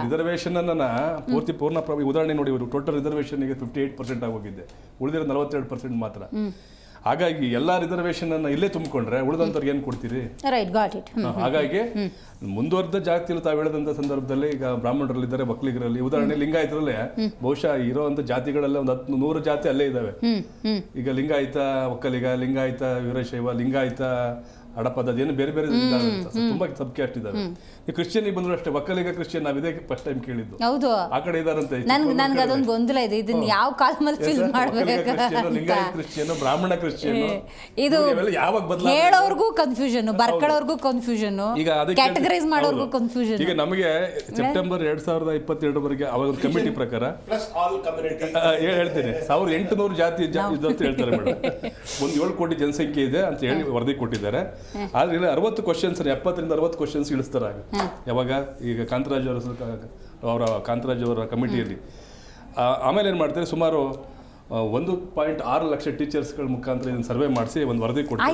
Reservation ಅನ್ನ ಪೂರ್ಣ ಉದಾಹರಣೆ ನೋಡಿ, ಇವರು ಟೋಟಲ್ ರಿಸರ್ವೇಶನ್ಗೆ 58% ಆಗೋಗಿದೆ, ಉಳಿದಿರೋ 42% ಮಾತ್ರ. ಹಾಗಾಗಿ ಎಲ್ಲಾ ರಿಸರ್ವೇಶನ್ ಅನ್ನ ಇಲ್ಲೇ ತುಂಬಿಕೊಂಡ್ರೆ ಉಳಿದಂತವ್ರಿಗೆ ಏನ್ ಕೊಡ್ತೀರಿ? Right, got it. ಹಾಗಾಗಿ ಮುಂದುವರೆದ ಜಾತಿಯಲ್ಲಿ ತಾವು ಹೇಳದಂತ ಸಂದರ್ಭದಲ್ಲಿ ಈಗ ಬ್ರಾಹ್ಮಣರಲ್ಲಿದ್ದಾರೆ, ಒಕ್ಕಲಿಗರಲ್ಲಿ, ಉದಾಹರಣೆ ಲಿಂಗಾಯತರಲ್ಲೇ ಬಹುಶಃ ಇರೋಂಥ ಜಾತಿಗಳೆಲ್ಲ ಒಂದು 100 ಜಾತಿ ಅಲ್ಲೇ ಇದಾವೆ. ಈಗ ಲಿಂಗಾಯತ ಒಕ್ಕಲಿಗ, ಲಿಂಗಾಯತ ವೀರಶೈವ, ಲಿಂಗಾಯತ ಹಡಪದ, ಏನು ಬೇರೆ ಬೇರೆ ಇದಾವೆ, ತುಂಬಾ ಸಬ್ ಕ್ಯಾಸ್ಟ್ ಇದಾವೆ. ಈ ಕ್ರಿಶ್ಚಿಯನ್ ಬಂದ್ರು ಅಷ್ಟೇ, ಒಕ್ಕಲಿಗ ಕ್ರಿಶ್ಚಿಯನ್ ನಾವ್ ಇದೇ ಫಸ್ಟ್ ಟೈಮ್ ಕೇಳಿದ್ದು. ಹೌದು, ಆ ಕಡೆ ಇದಾರಂತೆ. ನನ್ಗೆ ಅದೊಂದು ಗೊಂದಲ ಇದೆ, ಇದನ್ನ ಯಾವ ಕಾಲದಲ್ಲಿ ಫಿಲ್ ಮಾಡ್ಬೇಕು? ಲಿಂಗಾಯತ ಕ್ರಿಶ್ಚಿಯನ್, ಬ್ರಾಹ್ಮಣ ಕ್ರಿಶ್ಚಿಯನ್, ಇದು ಯಾವಾಗ ಬದಲ ಹೇಳೋರ್ಗೂ ಕನ್ಫ್ಯೂಷನ್, ಬರ್ಕೊಳ್ಳೋರ್ಗೂ ಕನ್ಫ್ಯೂಷನ್, ಕ್ಯಾಟಗರೈಸ್ ಮಾಡೋರ್ಗೂ ಕನ್ಫ್ಯೂಷನ್. ಈಗ ನಮಗೆ ಸೆಪ್ಟೆಂಬರ್ 2022 ಅವಾಗ ಒಂದು ಕಮಿಟಿ ಪ್ರಕಾರ ಹೇಳ್ತೀನಿ 1800 ಜಾತಿ ಇದು ಅಂತ ಹೇಳ್ತಾರೆ ಮೇಡಮ್. ಒಂದು 7 ಕೋಟಿ ಜನಸಂಖ್ಯೆ ಇದೆ ಅಂತ ಹೇಳಿ ವರದಿ ಕೊಟ್ಟಿದ್ದಾರೆ. ಆದ್ರೆ 60 ಕ್ವಶನ್ಸ್, 70 ರಿಂದ 60 ಕ್ವಶನ್ಸ್ ಇಳಿಸ್ತಾರೆ. ಯಾವಾಗ ಈಗ ಕಾಂತರಾಜ್ ಅವರ ಕಮಿಟಿಯಲ್ಲಿ. ಆಮೇಲೆ ಏನು ಮಾಡ್ತಾರೆ, ಸುಮಾರು 1.6 ಲಕ್ಷ ಟೀಚರ್ಸ್ಗಳ ಮುಖಾಂತರ ಇದನ್ನು ಸರ್ವೆ ಮಾಡಿಸಿ ಒಂದು ವರದಿ ಕೊಡ್ತಾರೆ.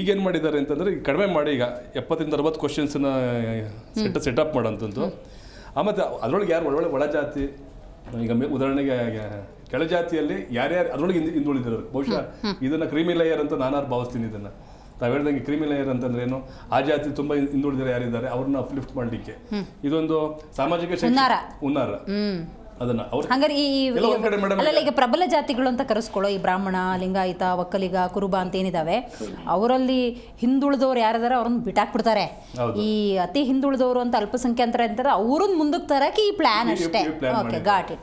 ಈಗೇನು ಮಾಡಿದ್ದಾರೆ ಅಂತಂದ್ರೆ ಕಡಿಮೆ ಮಾಡಿ ಈಗ 70 ರಿಂದ 60 ಕ್ವಶನ್ಸ್ನ ಸೆಟಪ್ ಮಾಡೋಂಥದ್ದು. ಆಮೇಲೆ ಅದರೊಳಗೆ ಯಾರು ಒಳ್ಳೆ ಒಳಜಾತಿ, ಈಗ ಉದಾಹರಣೆಗೆ ಕೆಳಜಾತಿಯಲ್ಲಿ ಯಾರ್ಯಾರು ಅದರೊಳಗೆ ಹಿಂದುಳಿದಿರೋರು, ಬಹುಶಃ ಇದನ್ನ ಕ್ರೀಮಿ ಲೇಯರ್ ಅಂತ ನಾನು ಭಾವಿಸ್ತೀನಿ. ಇದನ್ನ ತಾವು ಹೇಳ್ದಂಗೆ ಕ್ರೀಮಿ ಲೇಯರ್ ಅಂತಂದ್ರೆ ಏನು, ಆ ಜಾತಿ ತುಂಬಾ ಹಿಂದುಳಿದಿರೋ ಯಾರಿದ್ದಾರೆ ಅವ್ರನ್ನ ಅಪ್ಲಿಫ್ಟ್ ಮಾಡಲಿಕ್ಕೆ ಇದೊಂದು ಸಾಮಾಜಿಕ ಹುನ್ನಾರ. ಅದನ್ನ ಈಗ ಪ್ರಬಲ ಜಾತಿಗಳು ಅಂತ ಕರೆಸ್ಕೊಳ್ಳೋ ಈ ಬ್ರಾಹ್ಮಣ, ಲಿಂಗಾಯತ, ಒಕ್ಕಲಿಗ, ಕುರುಬ ಅಂತ ಏನಿದಾವೆ, ಅವರಲ್ಲಿ ಹಿಂದುಳಿದವ್ರು ಯಾರಿದಾರೆ ಅವ್ರನ್ನ ಬಿಟ್ಟಾಕ್ಬಿಡ್ತಾರೆ. ಈ ಅತಿ ಹಿಂದುಳಿದವರು ಅಂತ ಅಲ್ಪಸಂಖ್ಯಾತರ ಅಂತಾರೆ, ಅವ್ರನ್ನ ಮುಂದಕ್ಕೆ ತರಕ್ಕೆ ಈ ಪ್ಲಾನ್ ಅಷ್ಟೇ. Okay, got it.